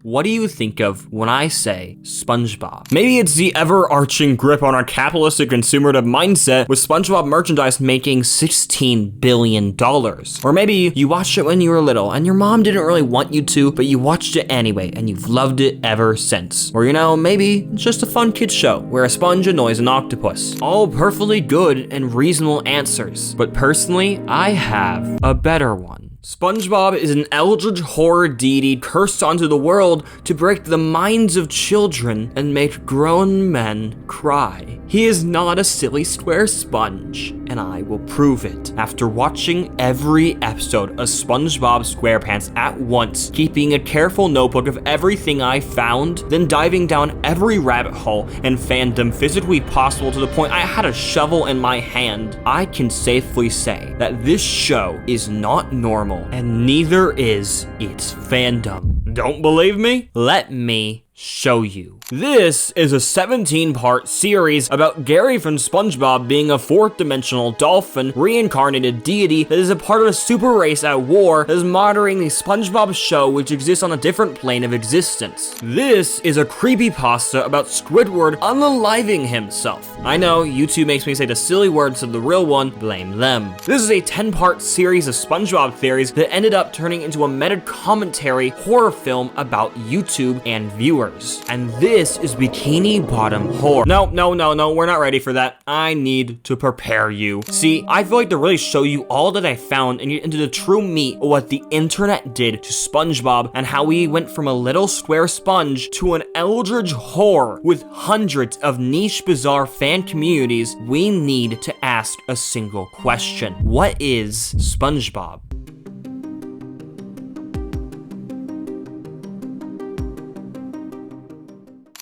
What do you think of when I say SpongeBob? Maybe it's the ever-arching grip on our capitalistic consumer mindset with SpongeBob merchandise making $16 billion. Or maybe you watched it when you were little and your mom didn't really want you to, but you watched it anyway and you've loved it ever since. Or maybe it's just a fun kid's show where a sponge annoys an octopus. All perfectly good and reasonable answers. But personally, I have a better one. SpongeBob is an eldritch horror deity cursed onto the world to break the minds of children and make grown men cry. He is not a silly square sponge, and I will prove it. After watching every episode of SpongeBob SquarePants at once, keeping a careful notebook of everything I found, then diving down every rabbit hole and fandom physically possible to the point I had a shovel in my hand, I can safely say that this show is not normal, and neither is its fandom. Don't believe me? Let me show you. This is a 17-part series about Gary from SpongeBob being a fourth-dimensional dolphin reincarnated deity that is a part of a super race at war that is monitoring the SpongeBob show, which exists on a different plane of existence. This is a creepypasta about Squidward unaliving himself. I know, YouTube makes me say the silly words of the real one, blame them. This is a 10-part series of SpongeBob theories that ended up turning into a meta-commentary horror film about YouTube and viewers. And this is Bikini Bottom horror. No, we're not ready for that. I need to prepare you. See, I feel like to really show you all that I found and get into the true meat of what the internet did to SpongeBob and how we went from a little square sponge to an eldritch horror with hundreds of niche bizarre fan communities, we need to ask a single question. What is SpongeBob?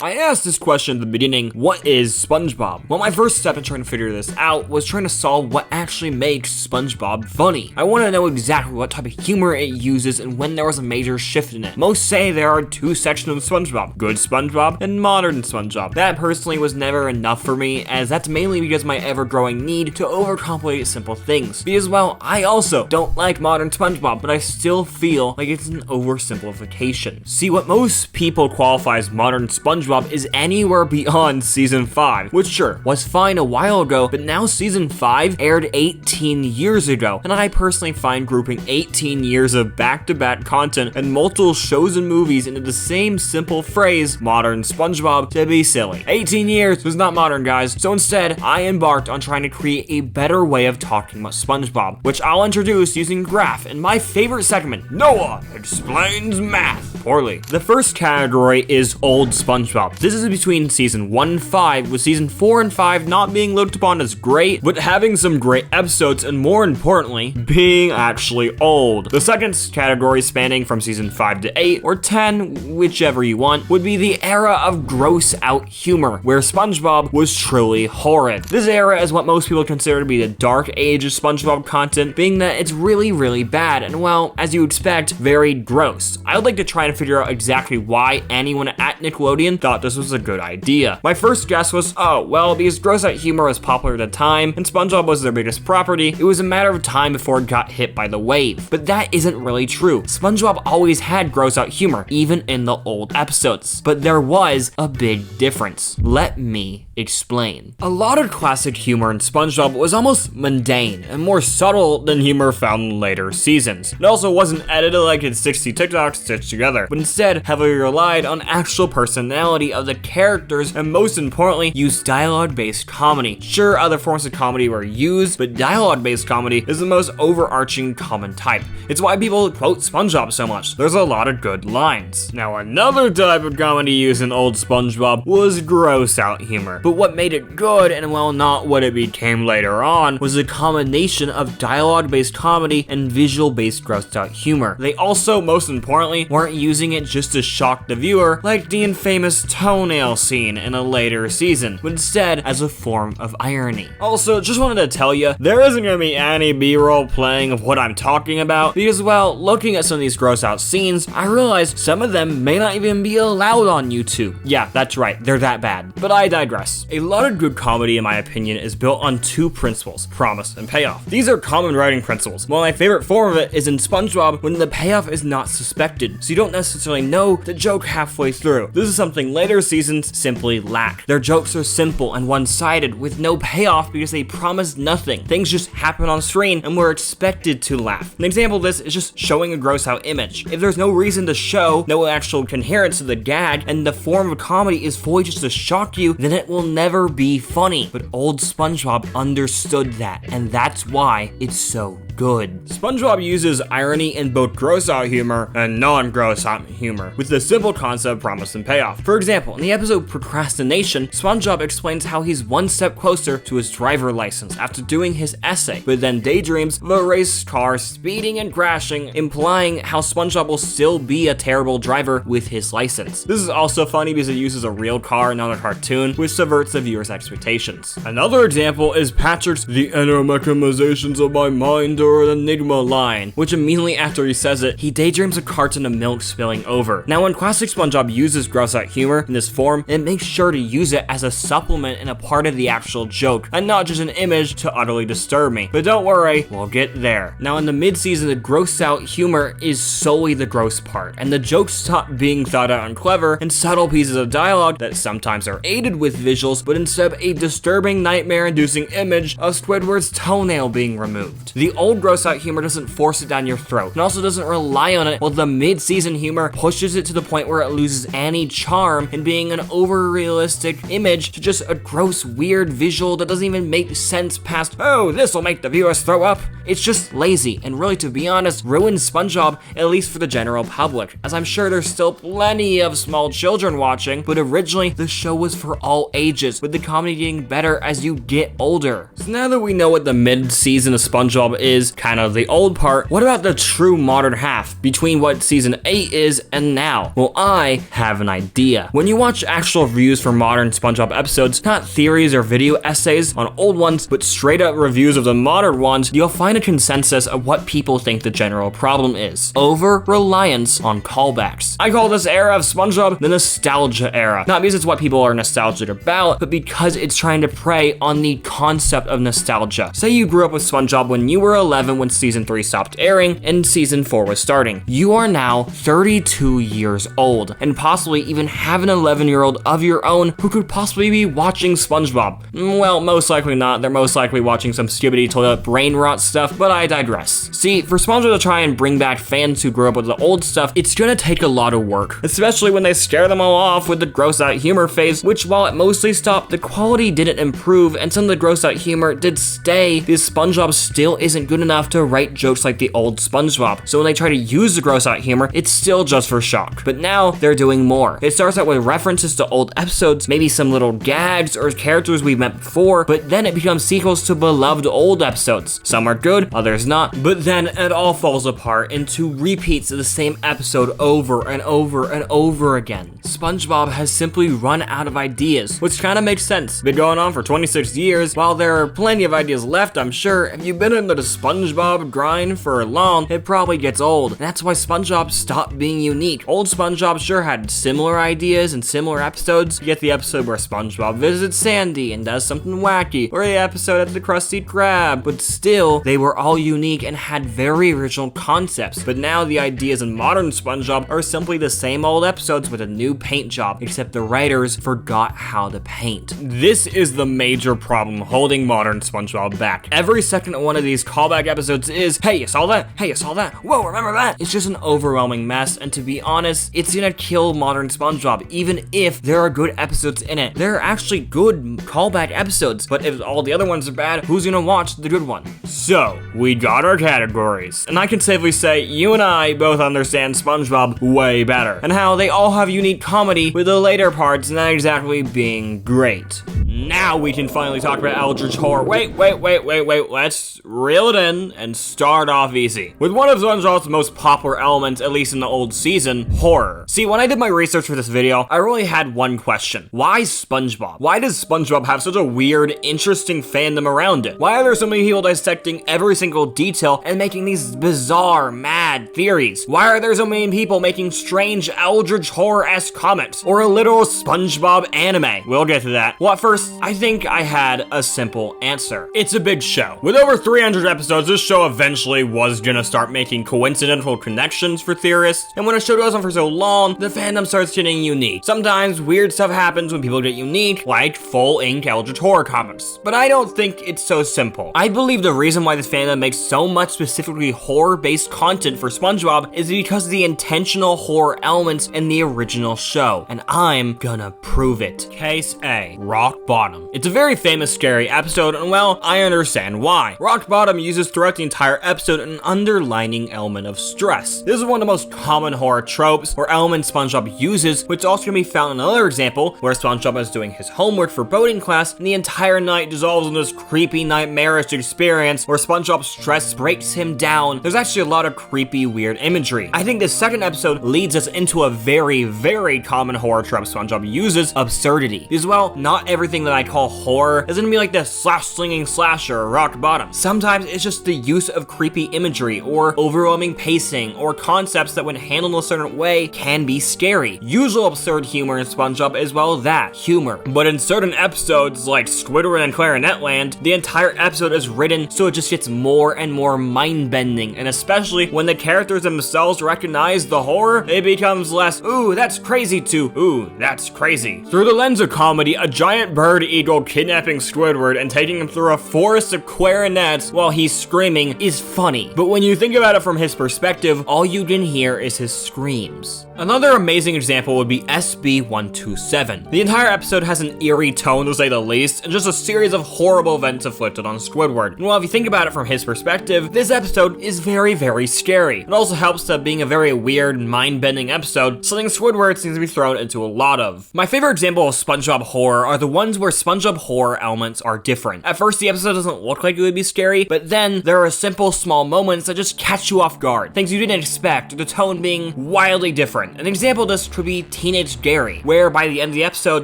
I asked this question at the beginning, what is SpongeBob? Well, my first step in trying to figure this out was trying to solve what actually makes SpongeBob funny. I want to know exactly what type of humor it uses and when there was a major shift in it. Most say there are two sections of SpongeBob, good SpongeBob and modern SpongeBob. That personally was never enough for me, as that's mainly because my ever-growing need to overcomplicate simple things. Because, well, I also don't like modern SpongeBob, but I still feel like it's an oversimplification. See, what most people qualify as modern SpongeBob is anywhere beyond season 5, which sure, was fine a while ago, but now season 5 aired 18 years ago, and I personally find grouping 18 years of back-to-back content and multiple shows and movies into the same simple phrase, modern SpongeBob, to be silly. 18 years was not modern, guys, so instead, I embarked on trying to create a better way of talking about SpongeBob, which I'll introduce using graph in my favorite segment, Noah Explains Math. Poorly. The first category is old SpongeBob. This is between season 1 and 5, with season 4 and 5 not being looked upon as great, but having some great episodes, and more importantly, being actually old. The second category, spanning from season 5 to 8, or 10, whichever you want, would be the era of gross out humor, where SpongeBob was truly horrid. This era is what most people consider to be the dark age of SpongeBob content, being that it's really, really bad, and well, as you expect, very gross. I would like to try and figure out exactly why anyone at Nickelodeon thought this was a good idea. My first guess was, oh, well, because gross out humor was popular at the time, and SpongeBob was their biggest property, it was a matter of time before it got hit by the wave. But that isn't really true. SpongeBob always had gross out humor, even in the old episodes. But there was a big difference. Let me explain. A lot of classic humor in SpongeBob was almost mundane and more subtle than humor found in later seasons. It also wasn't edited like it's 60 TikToks stitched together, but instead heavily relied on actual personality of the characters, and most importantly, used dialogue-based comedy. Sure, other forms of comedy were used, but dialogue-based comedy is the most overarching common type. It's why people quote SpongeBob so much. There's a lot of good lines. Now, another type of comedy used in old SpongeBob was gross out humor. But what made it good, and well, not what it became later on, was a combination of dialogue-based comedy and visual-based grossed out humor. They also, most importantly, weren't using it just to shock the viewer, like the infamous toenail scene in a later season, but instead as a form of irony. Also, just wanted to tell you, there isn't gonna be any B-roll playing of what I'm talking about, because while looking at some of these gross out scenes, I realized some of them may not even be allowed on YouTube. Yeah, that's right, they're that bad. But I digress. A lot of good comedy, in my opinion, is built on two principles: promise and payoff. These are common writing principles. While my favorite form of it is in SpongeBob, when the payoff is not suspected, so you don't necessarily know the joke halfway through. This is something later seasons simply lack. Their jokes are simple and one-sided, with no payoff because they promise nothing. Things just happen on screen and we're expected to laugh. An example of this is just showing a gross out image. If there's no reason to show, no actual coherence to the gag, and the form of comedy is fully just to shock you, then it will never be funny. But old SpongeBob understood that, and that's why it's so good. SpongeBob uses irony in both gross out humor and non-gross out humor, with the simple concept of promise and payoff. For example, in the episode Procrastination, SpongeBob explains how he's one step closer to his driver license after doing his essay, but then daydreams of a race car speeding and crashing, implying how SpongeBob will still be a terrible driver with his license. This is also funny because it uses a real car, not a cartoon, which subverts the viewer's expectations. Another example is Patrick's "the inner mechanizations of my mind or an enigma" line, which immediately after he says it, he daydreams a carton of milk spilling over. Now, when classic SpongeBob uses gross out humor in this form, it makes sure to use it as a supplement and a part of the actual joke, and not just an image to utterly disturb me. But don't worry, we'll get there. Now, in the mid-season, the gross out humor is solely the gross part, and the jokes stop being thought out and clever, and subtle pieces of dialogue that sometimes are aided with visuals, but instead a disturbing nightmare-inducing image of Squidward's toenail being removed. The old gross out humor doesn't force it down your throat, and also doesn't rely on it, while the mid-season humor pushes it to the point where it loses any charm in being an over-realistic image to just a gross, weird visual that doesn't even make sense past, "oh, this'll make the viewers throw up." It's just lazy, and really, to be honest, ruins SpongeBob, at least for the general public, as I'm sure there's still plenty of small children watching, but originally the show was for all ages, with the comedy getting better as you get older. So now that we know what the mid-season of SpongeBob is, kind of the old part, what about the true modern half, between what season 8 is and now? Well, I have an idea. When you watch actual reviews for modern SpongeBob episodes, not theories or video essays on old ones, but straight up reviews of the modern ones, you'll find a consensus of what people think the general problem is: over-reliance on callbacks. I call this era of SpongeBob the nostalgia era, not because it's what people are nostalgic about, but because it's trying to prey on the concept of nostalgia. Say you grew up with SpongeBob when you were 11 when season 3 stopped airing and season 4 was starting. You are now 32 years old, and possibly even have an 11-year-old of your own who could possibly be watching SpongeBob. Well, most likely not. They're most likely watching some skibidi toilet brain rot stuff, but I digress. See, for SpongeBob to try and bring back fans who grew up with the old stuff, it's gonna take a lot of work, especially when they scare them all off with the gross out humor phase, which while it mostly stopped, the quality didn't improve, and some of the gross out humor did stay, because SpongeBob still isn't good enough to write jokes like the old SpongeBob. So when they try to use the gross out humor, it's still just for shock. But now they're doing more. It starts out with references to old episodes, maybe some little gags or characters we've met before, but then it becomes sequels to beloved old episodes. Some are good, others not, but then it all falls apart into repeats of the same episode over and over and over again. SpongeBob has simply run out of ideas, which kind of makes sense. Been going on for 26 years. While there are plenty of ideas left, I'm sure, if you've been into the SpongeBob grind for long, it probably gets old. And that's why SpongeBob stopped being unique. Old SpongeBob sure had similar ideas and similar episodes. You get the episode where SpongeBob visits Sandy and does something wacky, or the episode at the Krusty Krab, but still, they were all unique and had very original concepts. But now the ideas in modern SpongeBob are simply the same old episodes with a new paint job, except the writers forgot how to paint. This is the major problem holding modern SpongeBob back. Every second one of these callback episodes is, "Hey, you saw that? Hey, you saw that? Whoa, remember that?" It's just an overwhelming mess, and to be honest, it's gonna kill modern SpongeBob, even if there are good episodes in it. There are actually good callback episodes, but if all the other ones are bad, who's gonna watch the good one? So, we got our categories, and I can safely say you and I both understand SpongeBob way better, and how they all have unique comedy, with the later parts not exactly being great. Now we can finally talk about Eldritch Horror. Wait, let's reel it in and start off easy. With one of SpongeBob's most popular elements, at least in the old season, horror. See, when I did my research for this video, I really had one question. Why SpongeBob? Why does SpongeBob have such a weird, interesting fandom around it? Why are there so many people dissecting every single detail and making these bizarre, mad theories? Why are there so many people making strange Eldritch Horror-esque comics? Or a literal SpongeBob anime? We'll get to that. Well, at first, I think I had a simple answer. It's a big show. With over 300 episodes, this show eventually was gonna start making coincidental connections for theorists, and when a show goes on for so long, the fandom starts getting unique. Sometimes weird stuff happens when people get unique, like full-ink Eldritch Horror comics. But I don't think it's so simple. I believe the reason why this fandom makes so much specifically horror-based content for SpongeBob is because of the intentional horror elements in the original show, and I'm gonna prove it. Case A, Rock Bottom. It's a very famous scary episode, and well, I understand why. Rock Bottom uses throughout the entire episode an underlining element of stress. This is one of the most common horror tropes or elements SpongeBob uses, which also can be found in another example where SpongeBob is doing his homework for boating class and the entire night dissolves in this creepy nightmarish experience where SpongeBob's stress breaks him down. There's actually a lot of creepy, weird imagery. I think this second episode leads us into a very, very common horror trope SpongeBob uses, absurdity. Because, well, not everything that I call horror is gonna be like the slash-slinging slasher or Rock Bottom. Sometimes it's just the use of creepy imagery or overwhelming pacing or concepts that when handled in a certain way can be scary. Usual absurd humor in SpongeBob is, well, that, humor. But in certain episodes like Squidward and Clarinet Land, the entire episode is written so it just gets more and more mind-bending, and especially when the characters themselves recognize the horror, it becomes less, ooh, that's crazy, to, ooh, that's crazy. Through the lens of comedy, a giant bird eagle kidnapping Squidward and taking him through a forest of clarinets while he's screaming is funny. But when you think about it from his perspective, all you can hear is his screams. Another amazing example would be SB-127. The entire episode has an eerie tone, to say the least, and just a series of horrible events inflicted on Squidward. And well, if you think about it from his perspective, this episode is very, very scary. It also helps that being a very weird, mind-bending episode, something Squidward seems to be thrown into a lot of. My favorite example of SpongeBob horror are the ones where SpongeBob horror elements are different. At first, the episode doesn't look like it would be scary, but then there are simple, small moments that just catch you off guard. Things you didn't expect, the tone being wildly different. An example of this could be Teenage Gary, where by the end of the episode,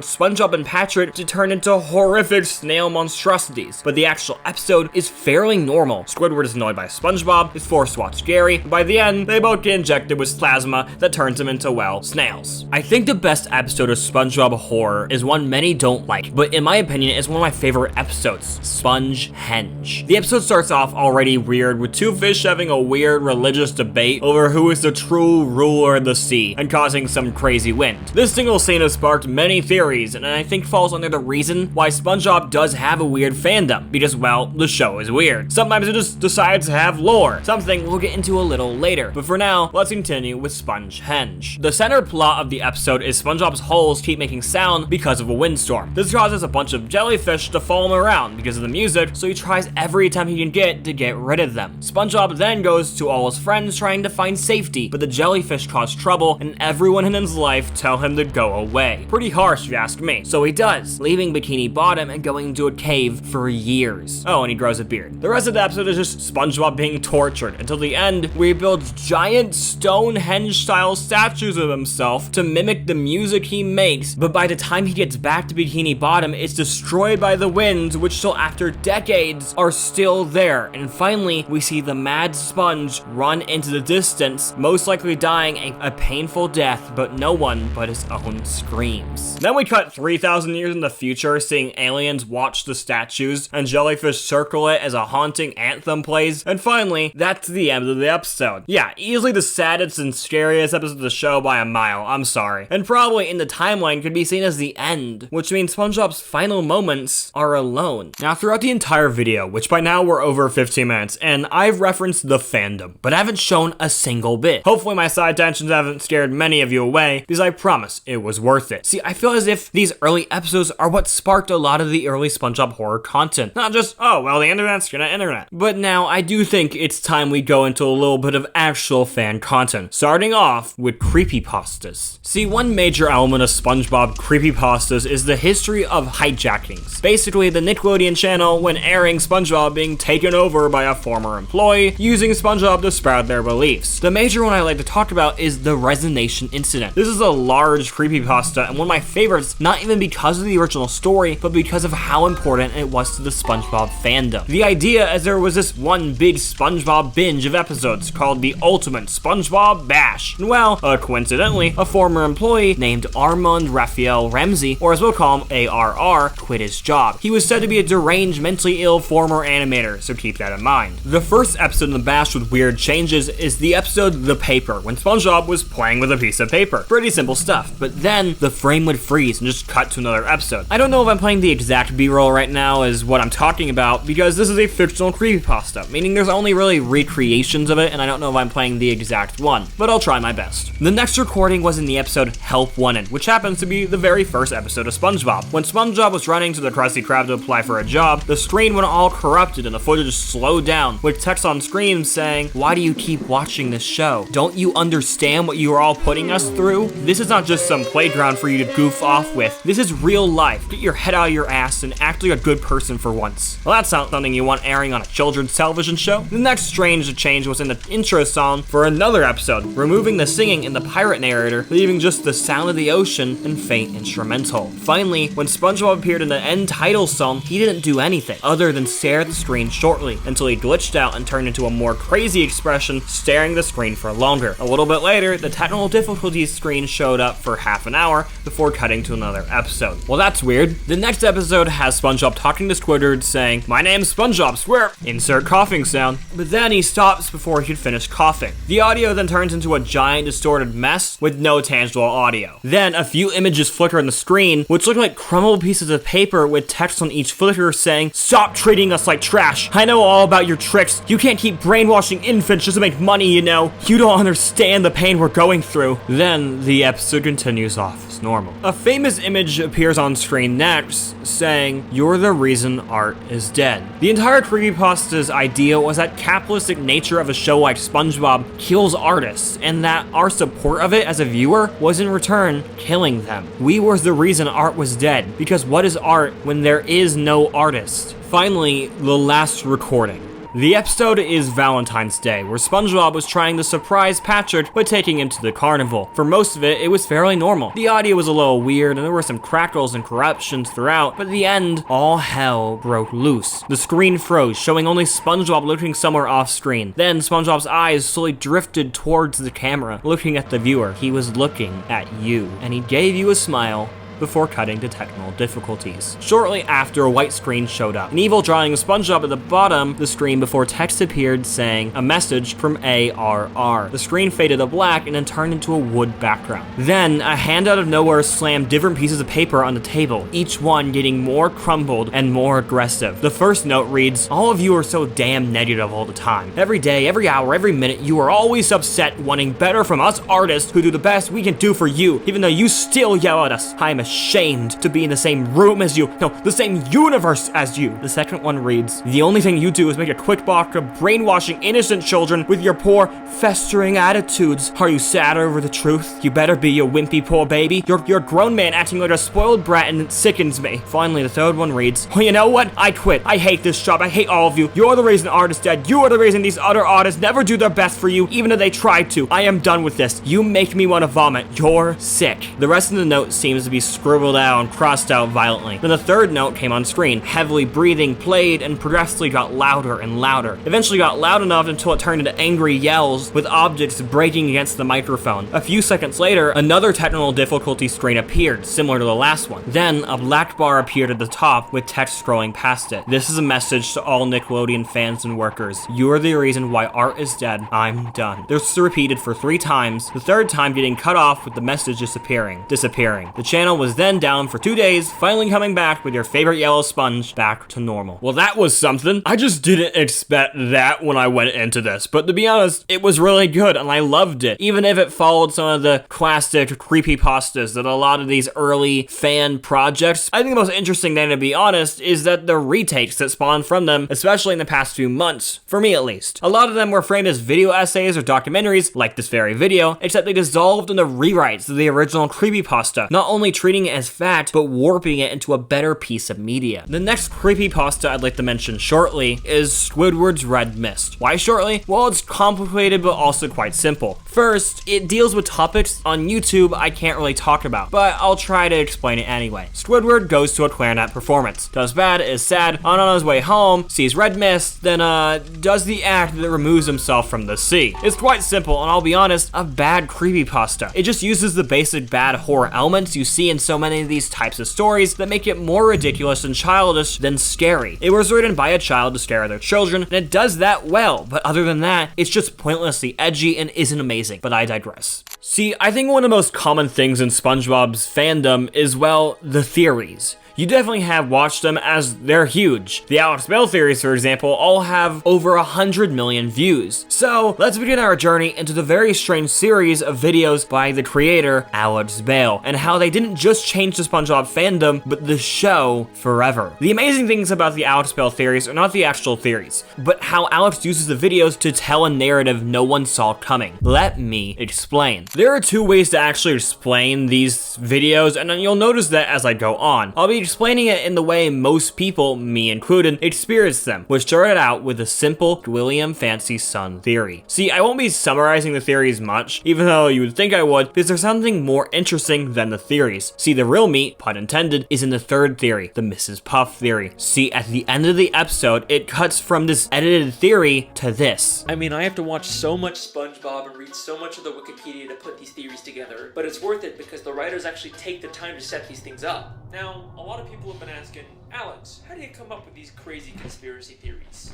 SpongeBob and Patrick turn into horrific snail monstrosities, but the actual episode is fairly normal. Squidward is annoyed by SpongeBob, is forced to watch Gary, and by the end, they both get injected with plasma that turns them into, well, snails. I think the best episode of SpongeBob horror is one many don't like, but in my opinion, it's one of my favorite episodes, Spongehenge. The episode starts off already weird, with two fish having a weird religious debate over who is the true ruler of the sea, and causing some crazy wind. This single scene has sparked many theories, and I think falls under the reason why SpongeBob does have a weird fandom, because, well, the show is weird. Sometimes it just decides to have lore, something we'll get into a little later, but for now, let's continue with Spongehenge. The center plot of the episode is SpongeBob's holes keep making sound because of a windstorm. This causes a bunch of jellyfish to follow him around because of the music, so he tries every time he can get to get rid of them. SpongeBob then goes to all his friends trying to find safety, but the jellyfish cause trouble, and everyone in his life tell him to go away. Pretty harsh if you ask me. So he does, leaving Bikini Bottom and going into a cave for years. Oh, and he grows a beard. The rest of the episode is just SpongeBob being tortured until the end, where he builds giant Stonehenge-style statues of himself to mimic the music he makes, but by the time he gets back to Bikini Bottom, it's destroyed by the winds, which still after decades are still there. And finally, we see the mad sponge run into the distance, most likely dying a painful death, but no one but his own screams. Then we cut 3,000 years in the future, seeing aliens watch the statues and jellyfish circle it as a haunting anthem plays, and finally, that's the end of the episode. Yeah, easily the saddest and scariest episode of the show by a mile, I'm sorry. And probably in the timeline could be seen as the end, which means SpongeBob's final moments are alone. Now, throughout the entire video, which by now we're over 15 minutes, and I've referenced the fandom, but I haven't shown a single bit. Hopefully my side tensions haven't scared scared many of you away, because I promise it was worth it. See, I feel as if these early episodes are what sparked a lot of the early SpongeBob horror content. Not just, oh, well, the internet's gonna internet. But now, I do think it's time we go into a little bit of actual fan content, starting off with creepypastas. See, one major element of SpongeBob creepypastas is the history of hijackings. Basically, the Nickelodeon channel when airing SpongeBob being taken over by a former employee, using SpongeBob to sprout their beliefs. The major one I like to talk about is the Resonation incident. This is a large creepypasta and one of my favorites, not even because of the original story, but because of how important it was to the SpongeBob fandom. The idea is there was this one big SpongeBob binge of episodes called the Ultimate SpongeBob Bash. And well, coincidentally, a former employee named Armand Raphael Ramsey, or as we'll call him ARR, quit his job. He was said to be a deranged, mentally ill former animator, so keep that in mind. The first episode in the Bash with weird changes is the episode The Paper, when SpongeBob was playing with a piece of paper. Pretty simple stuff, but then the frame would freeze and just cut to another episode. I don't know if I'm playing the exact B-roll right now is what I'm talking about, because this is a fictional creepypasta, meaning there's only really recreations of it, and I don't know if I'm playing the exact one, but I'll try my best. The next recording was in the episode Help Wanted, which happens to be the very first episode of SpongeBob. When SpongeBob was running to the Krusty Krab to apply for a job, the screen went all corrupted and the footage slowed down, with text on screen saying, "Why do you keep watching this show? Don't you understand what you are all putting us through? This is not just some playground for you to goof off with. This is real life. Get your head out of your ass and act like a good person for once." Well, that's not something you want airing on a children's television show. The next strange change was in the intro song for another episode, removing the singing in the pirate narrator, leaving just the sound of the ocean and faint instrumental. Finally, when SpongeBob appeared in the end title song, he didn't do anything other than stare at the screen shortly until he glitched out and turned into a more crazy expression, staring at the screen for longer. A little bit later, the technical difficulties screen showed up for half an hour before cutting to another episode. Well, that's weird. The next episode has SpongeBob talking to Squidward saying, "My name's SpongeBob, swear," insert coughing sound, but then he stops before he could finish coughing. The audio then turns into a giant distorted mess with no tangible audio. Then a few images flicker on the screen, which look like crumbled pieces of paper with text on each flicker saying, "Stop treating us like trash. I know all about your tricks. You can't keep brainwashing infants just to make money, you know. You don't understand the pain we're going through." Then the episode continues off as normal. A famous image appears on screen next, saying, "You're the reason art is dead." The entire creepypasta's idea was that capitalistic nature of a show like SpongeBob kills artists, and that our support of it as a viewer was in return killing them. We were the reason art was dead, because what is art when there is no artist? Finally, the last recording. The episode is Valentine's Day, where SpongeBob was trying to surprise Patrick by taking him to the carnival. For most of it, it was fairly normal. The audio was a little weird, and there were some crackles and corruptions throughout, but at the end, all hell broke loose. The screen froze, showing only SpongeBob looking somewhere off screen. Then SpongeBob's eyes slowly drifted towards the camera, looking at the viewer. He was looking at you, and he gave you a smile before cutting to technical difficulties. Shortly after, a white screen showed up, an evil drawing of SpongeBob at the bottom of the screen before text appeared saying a message from ARR. The screen faded to black and then turned into a wood background. Then, a hand out of nowhere slammed different pieces of paper on the table, each one getting more crumbled and more aggressive. The first note reads, "All of you are so damn negative all the time. Every day, every hour, every minute, you are always upset, wanting better from us artists who do the best we can do for you, even though you still yell at us. I am ashamed to be in the same room as you. No, the same universe as you." The second one reads, "The only thing you do is make a quick buck of brainwashing innocent children with your poor, festering attitudes. Are you sad over the truth? You better be, you wimpy poor baby. You're a grown man acting like a spoiled brat, and it sickens me." Finally, the third one reads, "Well, you know what? I quit. I hate this job. I hate all of you. You're the reason art is dead. You are the reason these other artists never do their best for you, even if they try to. I am done with this. You make me want to vomit. You're sick." The rest of the note seems to be scribbled out and crossed out violently. Then the third note came on screen. Heavily breathing played and progressively got louder and louder. Eventually got loud enough until it turned into angry yells with objects breaking against the microphone. A few seconds later, another technical difficulty screen appeared, similar to the last one. Then a black bar appeared at the top with text scrolling past it. "This is a message to all Nickelodeon fans and workers. You are the reason why art is dead. I'm done." This was repeated for 3 times, the third time getting cut off with the message disappearing. The channel was was then down for 2 days, finally coming back with your favorite yellow sponge back to normal. Well, that was something. I just didn't expect that when I went into this, but to be honest, it was really good and I loved it, even if it followed some of the classic creepypastas that a lot of these early fan projects. I think the most interesting thing, to be honest, is that the retakes that spawned from them, especially in the past few months, for me at least. A lot of them were framed as video essays or documentaries, like this very video, except they dissolved into rewrites of the original creepypasta, not only treating it as fact, but warping it into a better piece of media. The next creepypasta I'd like to mention shortly is Squidward's Red Mist. Why shortly? Well, it's complicated, but also quite simple. First, it deals with topics on YouTube I can't really talk about, but I'll try to explain it anyway. Squidward goes to a clarinet performance, does bad, is sad, on his way home, sees red mist, then does the act that removes himself from the sea. It's quite simple, and I'll be honest, a bad creepypasta. It just uses the basic bad horror elements you see in so many of these types of stories that make it more ridiculous and childish than scary. It was written by a child to scare other children, and it does that well, but other than that, it's just pointlessly edgy and isn't amazing, but I digress. See, I think one of the most common things in SpongeBob's fandom is, well, the theories. You definitely have watched them as they're huge. The Alex Bale theories, for example, all have over 100 million views. So let's begin our journey into the very strange series of videos by the creator, Alex Bale, and how they didn't just change the SpongeBob fandom, but the show forever. The amazing things about the Alex Bale theories are not the actual theories, but how Alex uses the videos to tell a narrative no one saw coming. Let me explain. There are two ways to actually explain these videos, and you'll notice that as I go on. I'll be explaining it in the way most people, me included, experience them, which started out with the simple William Fancy Sun theory. See, I won't be summarizing the theories much, even though you would think I would, because there's something more interesting than the theories. See, the real meat, pun intended, is in the third theory, the Mrs. Puff theory. See, at the end of the episode, it cuts from this edited theory to this. I mean, I have to watch so much SpongeBob and read so much of the Wikipedia to put these theories together, but it's worth it because the writers actually take the time to set these things up. Now, a lot of people have been asking, Alex, how do you come up with these crazy conspiracy theories?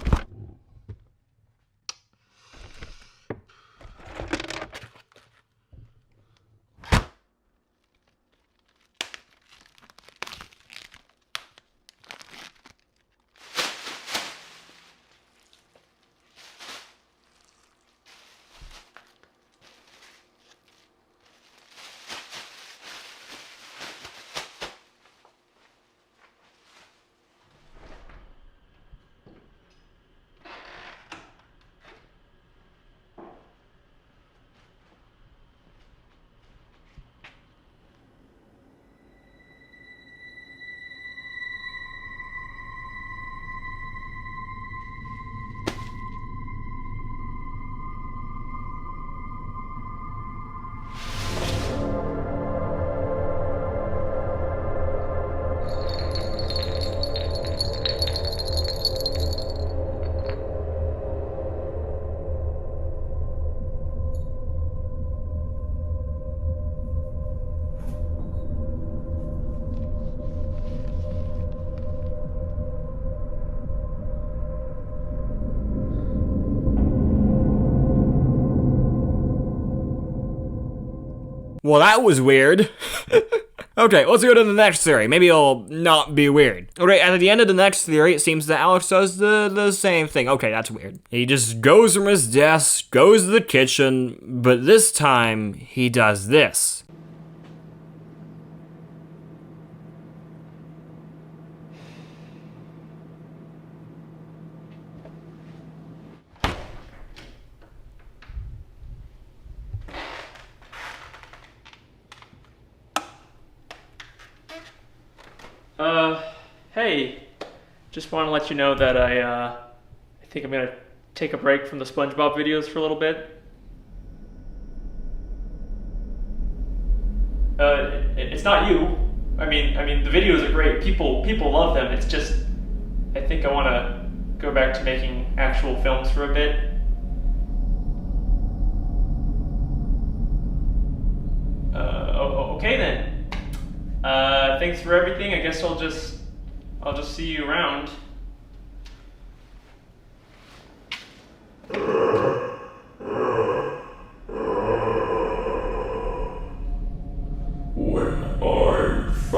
Well, that was weird. Okay, let's go to the next theory. Maybe it'll not be weird. Okay, at the end of the next theory, it seems that Alex does the same thing. Okay, that's weird. He just goes from his desk, goes to the kitchen, but this time, he does this. Hey, just want to let you know that I think I'm gonna take a break from the SpongeBob videos for a little bit. It's not you. I mean, the videos are great. People love them. It's just, I think I want to go back to making actual films for a bit. Okay then. Thanks for everything. I guess I'll just see you around. When I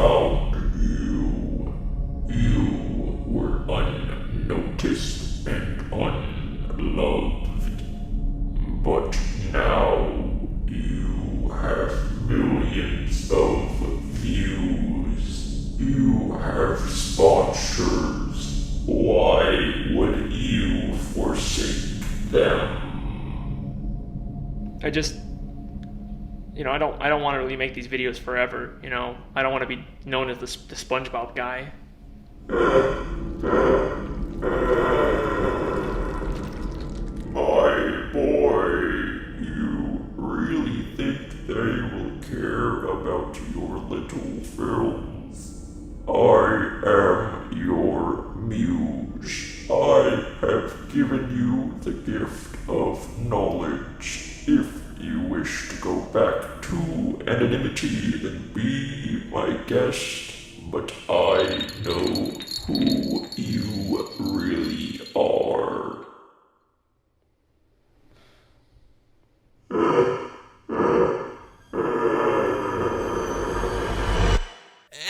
monsters. Why would you forsake them? I just, I don't want to really make these videos forever, I don't want to be known as the Spongebob guy. My boy, you really think they will care about your little films? I am your muse. I have given you the gift of knowledge. If you wish to go back to anonymity, then be my guest. But I know who you really are.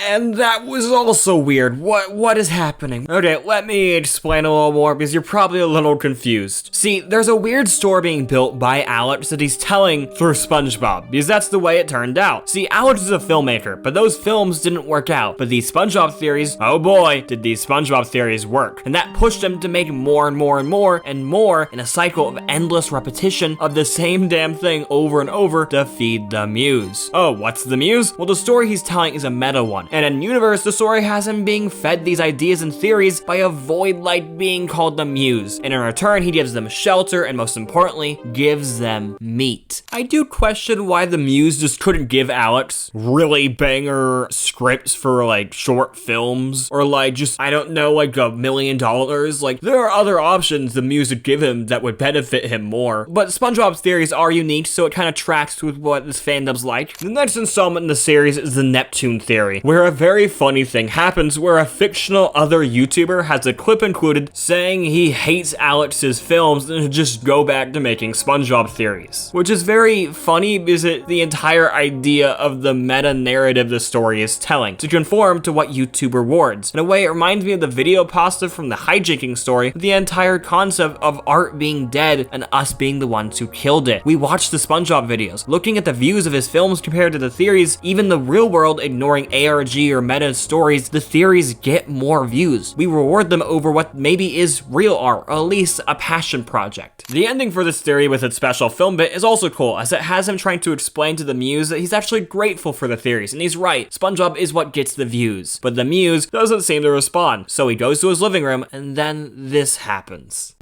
And that was also weird. What is happening? Okay, let me explain a little more because you're probably a little confused. See, there's a weird story being built by Alex that he's telling through SpongeBob, because that's the way it turned out. See, Alex is a filmmaker, but those films didn't work out. But these SpongeBob theories, oh boy, did these SpongeBob theories work. And that pushed him to make more and more and more and more in a cycle of endless repetition of the same damn thing over and over to feed the muse. Oh, what's the muse? Well, the story he's telling is a meta one. And in universe, the story has him being fed these ideas and theories by a void light being called the Muse. And in return, he gives them shelter and most importantly, gives them meat. I do question why the Muse just couldn't give Alex really banger scripts for like short films or like just, I don't know, like $1 million. Like there are other options the Muse would give him that would benefit him more. But SpongeBob's theories are unique, so it kind of tracks with what this fandom's like. The next installment in the series is the Neptune theory, where a very funny thing happens where a fictional other YouTuber has a clip included saying he hates Alex's films and just go back to making SpongeBob theories. Which is very funny because the entire idea of the meta narrative the story is telling to conform to what YouTuber wards. In a way, it reminds me of the video pasta from the hijinking story, with the entire concept of art being dead and us being the ones who killed it. We watch the SpongeBob videos, looking at the views of his films compared to the theories, even the real world ignoring ARG or meta stories, the theories get more views. We reward them over what maybe is real art, or at least a passion project. The ending for this theory with its special film bit is also cool, as it has him trying to explain to the Muse that he's actually grateful for the theories, and he's right, SpongeBob is what gets the views. But the Muse doesn't seem to respond, so he goes to his living room, and then this happens.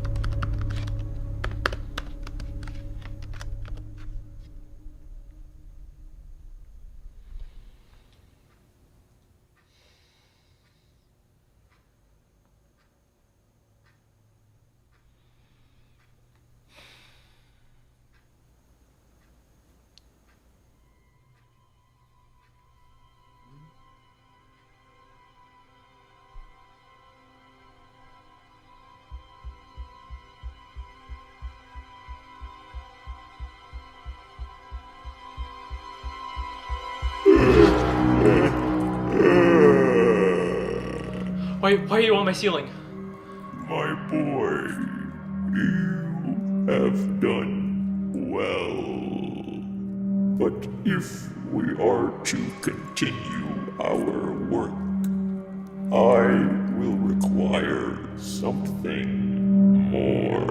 Why are you on my ceiling? My boy, you have done well. But if we are to continue our work, I will require something more.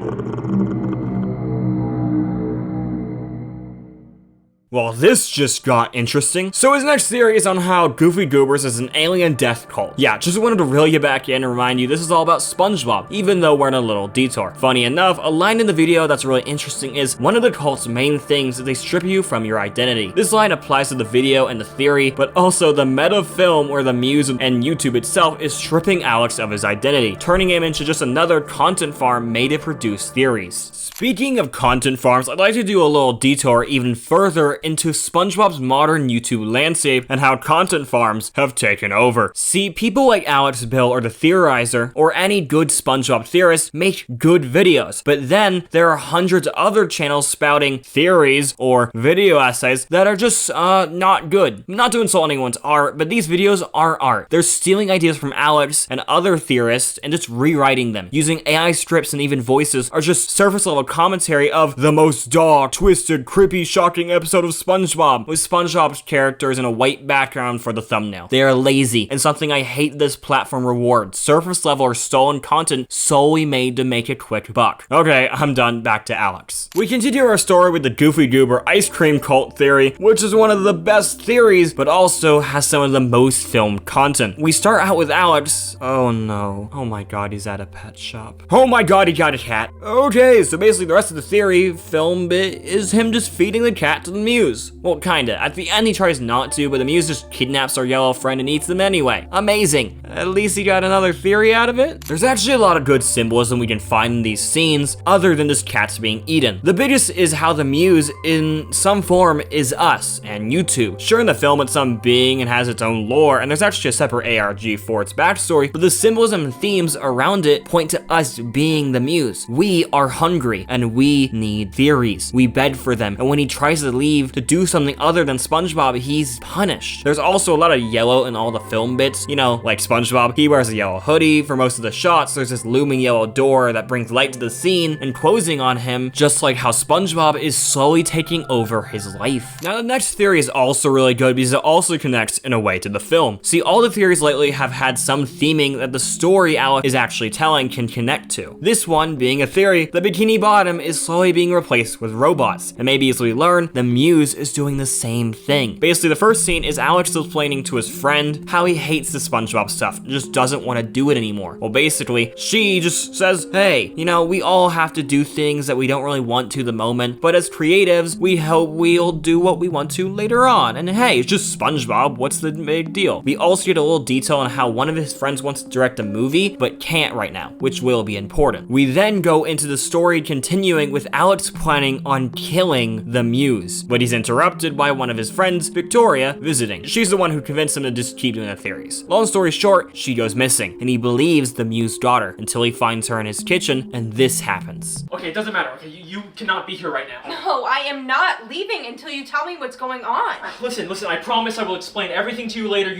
Well, this just got interesting. So his next theory is on how Goofy Goobers is an alien death cult. Yeah, just wanted to reel you back in and remind you this is all about SpongeBob, even though we're in a little detour. Funny enough, a line in the video that's really interesting is, one of the cult's main things is they strip you from your identity. This line applies to the video and the theory, but also the meta film where the Muse and YouTube itself is stripping Alex of his identity, turning him into just another content farm made to produce theories. Speaking of content farms, I'd like to do a little detour even further into SpongeBob's modern YouTube landscape and how content farms have taken over. See, people like Alex, Bale, or the Theorizer, or any good SpongeBob theorist make good videos, but then there are hundreds of other channels spouting theories or video essays that are just not good. Not to insult anyone's art, but these videos are art. They're stealing ideas from Alex and other theorists and just rewriting them. Using AI scripts and even voices are just surface level commentary of the most dark, twisted, creepy, shocking episode of of SpongeBob, with SpongeBob's characters in a white background for the thumbnail. They are lazy, and something I hate this platform rewards. Surface level or stolen content solely made to make a quick buck. Okay, I'm done. Back to Alex. We continue our story with the Goofy Goober ice cream cult theory, which is one of the best theories, but also has some of the most filmed content. We start out with Alex. Oh no. Oh my god, he's at a pet shop. Oh my god, he got a cat. Okay, so basically the rest of the theory film bit is him just feeding the cat to the Muse. Well, kinda. At the end he tries not to, but the Muse just kidnaps our yellow friend and eats them anyway. Amazing. At least he got another theory out of it. There's actually a lot of good symbolism we can find in these scenes, other than just cats being eaten. The biggest is how the Muse, in some form, is us and you two. Sure, in the film it's some being and has its own lore, and there's actually a separate ARG for its backstory, but the symbolism and themes around it point to us being the Muse. We are hungry, and we need theories. We beg for them, and when he tries to leave to do something other than SpongeBob, he's punished. There's also a lot of yellow in all the film bits, you know, like SpongeBob, he wears a yellow hoodie for most of the shots. There's this looming yellow door that brings light to the scene and closing on him, just like how SpongeBob is slowly taking over his life. Now the next theory is also really good because it also connects in a way to the film. See, all the theories lately have had some theming that the story Alex is actually telling can connect to. This one being a theory, the Bikini Bottom is slowly being replaced with robots, and maybe as we learn, the Muse is doing the same thing. Basically, the first scene is Alex explaining to his friend how he hates the SpongeBob stuff, just doesn't want to do it anymore. Well, basically, she just says, hey, you know, we all have to do things that we don't really want to the moment, but as creatives, we hope we'll do what we want to later on. And hey, it's just SpongeBob, what's the big deal? We also get a little detail on how one of his friends wants to direct a movie, but can't right now, which will be important. We then go into the story continuing with Alex planning on killing the Muse, but he's interrupted by one of his friends, Victoria, visiting. She's the one who convinced him to just keep doing the theories. Long story short, she goes missing, and he believes the Muse daughter until he finds her in his kitchen, and this happens. Okay, it doesn't matter. Okay, you cannot be here right now. No, I am not leaving until you tell me what's going on. Listen, I promise I will explain everything to you later.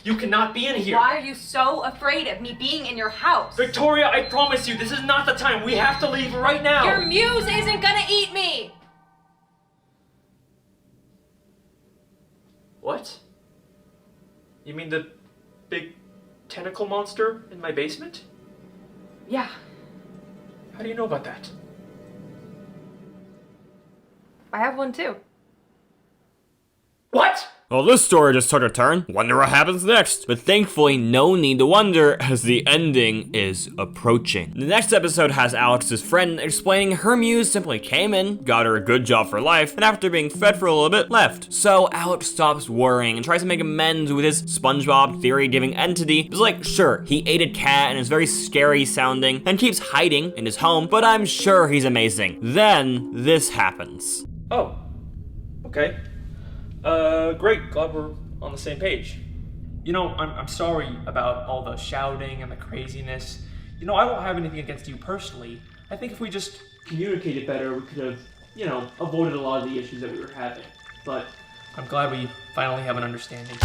You cannot be in here. Why are you so afraid of me being in your house? Victoria, I promise you, this is not the time. We have to leave right now. Your Muse isn't gonna eat me! What? You mean the big tentacle monster in my basement? Yeah. How do you know about that? I have one too. What? Well, this story just took a turn. Wonder what happens next. But thankfully, no need to wonder as the ending is approaching. The next episode has Alex's friend explaining her Muse simply came in, got her a good job for life, and after being fed for a little bit, left. So Alex stops worrying and tries to make amends with his SpongeBob theory-giving entity. It's like, sure, he ate a cat and is very scary sounding and keeps hiding in his home, but I'm sure he's amazing. Then this happens. Oh, okay. Great, glad we're on the same page. You know, I'm sorry about all the shouting and the craziness. You know, I don't have anything against you personally. I think if we just communicated better, we could have, you know, avoided a lot of the issues that we were having. But I'm glad we finally have an understanding.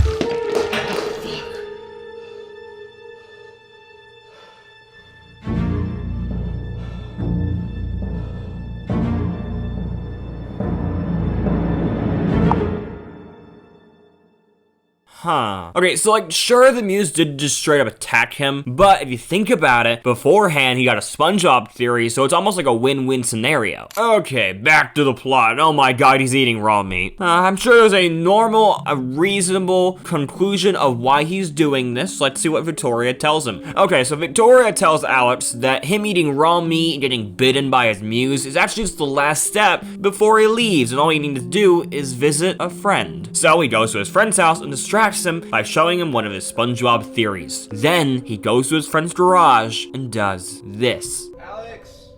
Huh. Okay, so like, sure, the Muse did just straight up attack him, but if you think about it, beforehand, he got a SpongeBob theory, so it's almost like a win-win scenario. Okay, back to the plot. Oh my god, he's eating raw meat. I'm sure there's a normal, a reasonable conclusion of why he's doing this. Let's see what Victoria tells him. Okay, so Victoria tells Alex that him eating raw meat and getting bitten by his Muse is actually just the last step before he leaves, and all he needs to do is visit a friend. So he goes to his friend's house and distracts him by showing him one of his SpongeBob theories. Then he goes to his friend's garage and does this. Alex?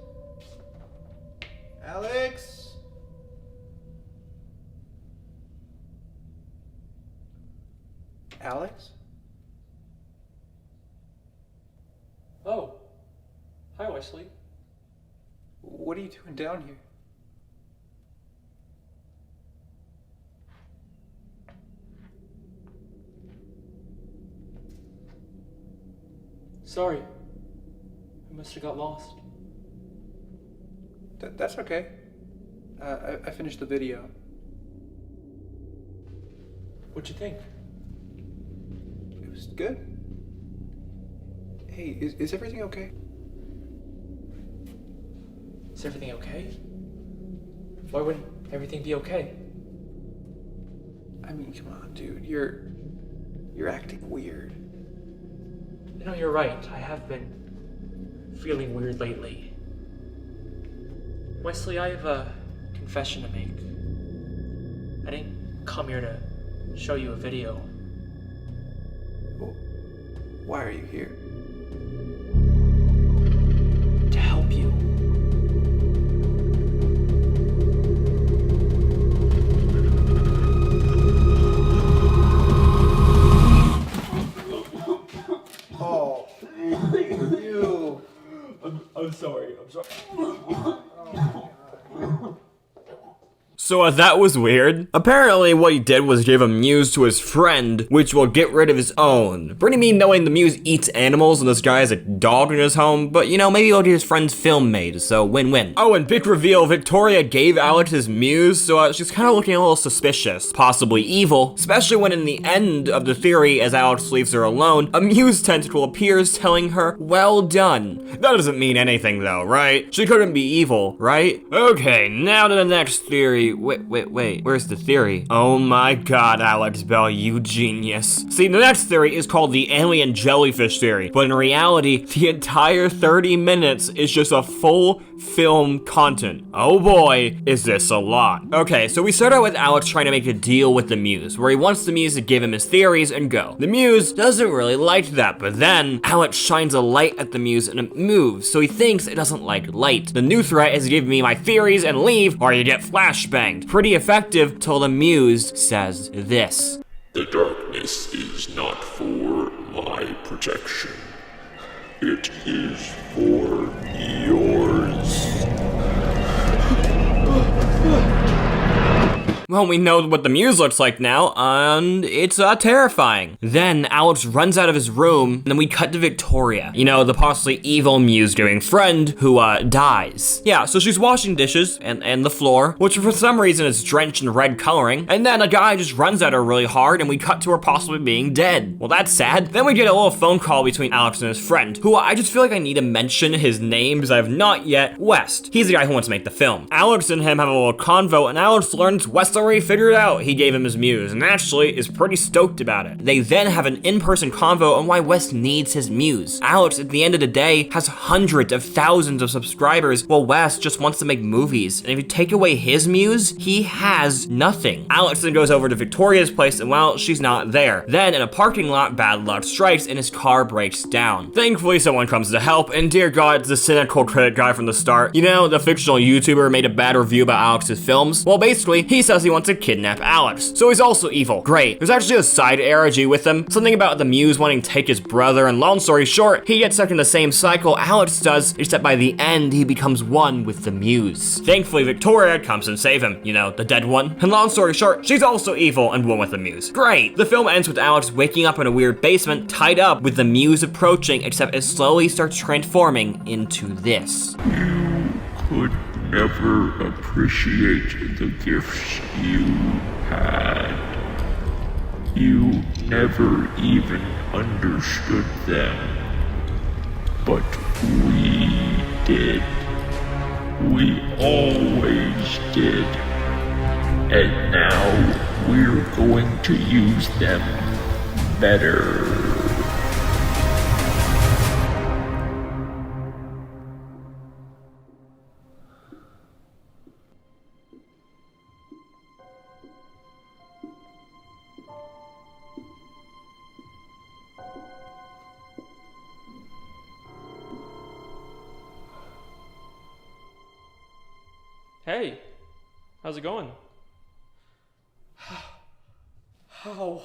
Alex? Alex? Oh, hi Wesley. What are you doing down here? Sorry, I must have got lost. That's okay. I finished the video. What'd you think? It was good. Hey, is everything okay? Is everything okay? Why wouldn't everything be okay? I mean, come on, dude. You're acting weird. You know, you're right. I have been feeling weird lately. Wesley, I have a confession to make. I didn't come here to show you a video. Well, why are you here? To help you. Oh, you. I'm sorry. So that was weird. Apparently what he did was give a muse to his friend, which will get rid of his own. Pretty mean knowing the muse eats animals and this guy has a dog in his home, but you know, maybe he'll get his friend's film made, so win-win. Oh, and big reveal, Victoria gave Alex his muse, so she's kind of looking a little suspicious, possibly evil, especially when in the end of the theory, as Alex leaves her alone, a muse tentacle appears telling her, well done. That doesn't mean anything though, right? She couldn't be evil, right? Okay, now to the next theory. Wait, where's the theory? Oh my god, Alex Bell, you genius. See, the next theory is called the alien jellyfish theory, but in reality, the entire 30 minutes is just a full film content. Oh boy, is this a lot. Okay, so we start out with Alex trying to make a deal with the muse, where he wants the muse to give him his theories and go. The muse doesn't really like that, but then Alex shines a light at the muse and it moves, so he thinks it doesn't like light. The new threat is give me my theories and leave, or you get flashbanged. Pretty effective till the muse says this. The darkness is not for my protection. It is for yours. Well, we know what the muse looks like now, and it's terrifying. Then Alex runs out of his room, and then we cut to Victoria. You know, the possibly evil muse-doing friend who dies. Yeah, so she's washing dishes and the floor, which for some reason is drenched in red coloring, and then a guy just runs at her really hard, and we cut to her possibly being dead. Well, that's sad. Then we get a little phone call between Alex and his friend, who I just feel like I need to mention his name because I have not yet. West. He's the guy who wants to make the film. Alex and him have a little convo, and Alex learns West already figured out he gave him his muse, and actually is pretty stoked about it. They then have an in-person convo on why West needs his muse. Alex, at the end of the day, has hundreds of thousands of subscribers, while West just wants to make movies. And if you take away his muse, he has nothing. Alex then goes over to Victoria's place, and well, she's not there. Then in a parking lot, bad luck strikes, and his car breaks down. Thankfully, someone comes to help, and dear God, it's the cynical critic guy from the start. You know, the fictional YouTuber made a bad review about Alex's films. Well, basically, he says he wants to kidnap Alex, so he's also evil. Great. There's actually a side ARG with him, something about the muse wanting to take his brother, and long story short, he gets stuck in the same cycle Alex does, except by the end, he becomes one with the muse. Thankfully, Victoria comes and save him, you know, the dead one. And long story short, she's also evil and one with the muse. Great. The film ends with Alex waking up in a weird basement, tied up with the muse approaching, except it slowly starts transforming into this. You could never appreciate the gifts you had. You never even understood them. But we did. We always did. And now we're going to use them better. Hey, how's it going? How?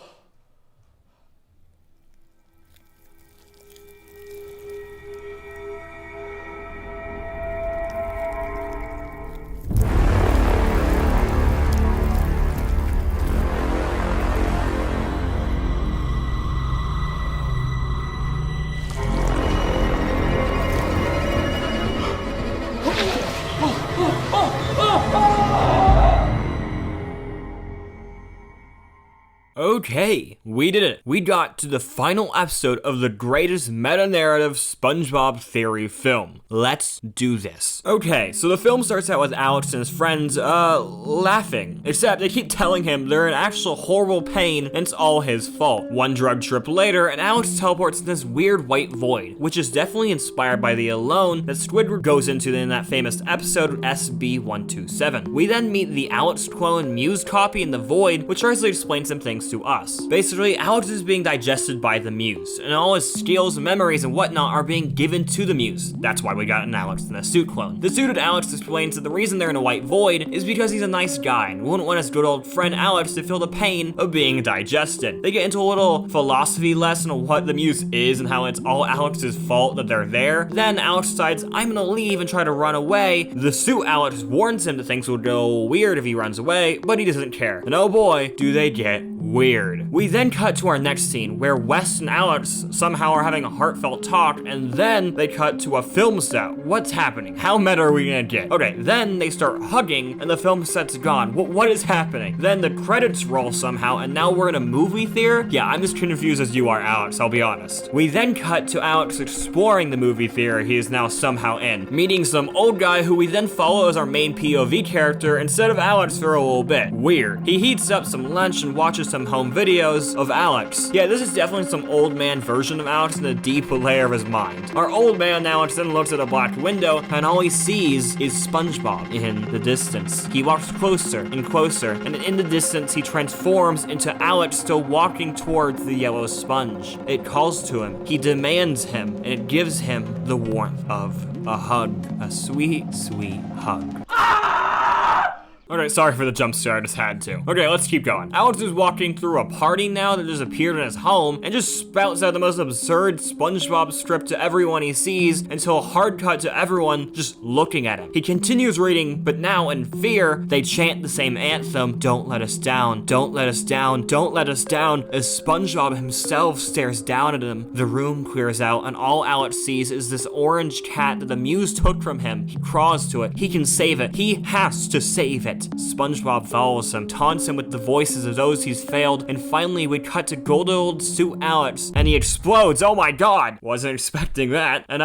Oh Okay, we did it. We got to the final episode of the greatest meta-narrative SpongeBob theory film. Let's do this. Okay, so the film starts out with Alex and his friends, laughing. Except they keep telling him they're in actual horrible pain and it's all his fault. One drug trip later, and Alex teleports in this weird white void, which is definitely inspired by the Alone that Squidward goes into in that famous episode SB127. We then meet the Alex clone Muse copy in the void, which tries to explain some things to us. Basically, Alex is being digested by the Muse, and all his skills, memories, and whatnot are being given to the Muse. That's why we got an Alex in a suit clone. The suited Alex explains that the reason they're in a white void is because he's a nice guy and wouldn't want his good old friend Alex to feel the pain of being digested. They get into a little philosophy lesson of what the Muse is and how it's all Alex's fault that they're there. Then Alex decides, I'm gonna leave and try to run away. The suit Alex warns him that things will go weird if he runs away, but he doesn't care. And oh boy, do they get weird. We then cut to our next scene where Wes and Alex somehow are having a heartfelt talk, and then they cut to a film set. What's happening? How meta are we gonna get? Okay, then they start hugging and the film set's gone. What is happening? Then the credits roll somehow and now we're in a movie theater? Yeah, I'm as confused as you are, Alex, I'll be honest. We then cut to Alex exploring the movie theater he is now somehow in, meeting some old guy who we then follow as our main POV character instead of Alex for a little bit. Weird. He heats up some lunch and watches some home videos of Alex. Yeah, this is definitely some old man version of Alex in a deep layer of his mind. Our old man Alex then looks at a black window and all he sees is SpongeBob in the distance. He walks closer and closer, and in the distance he transforms into Alex still walking towards the yellow sponge. It calls to him, he demands him, and it gives him the warmth of a hug. A sweet, sweet hug. Okay, sorry for the jump scare, I just had to. Okay, let's keep going. Alex is walking through a party now that just appeared in his home and just spouts out the most absurd SpongeBob script to everyone he sees until a hard cut to everyone just looking at it. He continues reading, but now in fear, they chant the same anthem, "Don't let us down, don't let us down, don't let us down," as SpongeBob himself stares down at him. The room clears out and all Alex sees is this orange cat that the Muse took from him. He crawls to it, he can save it, he has to save it. SpongeBob follows him, taunts him with the voices of those he's failed, and finally we cut to good old suit Alex, and he explodes. Oh my god! Wasn't expecting that. And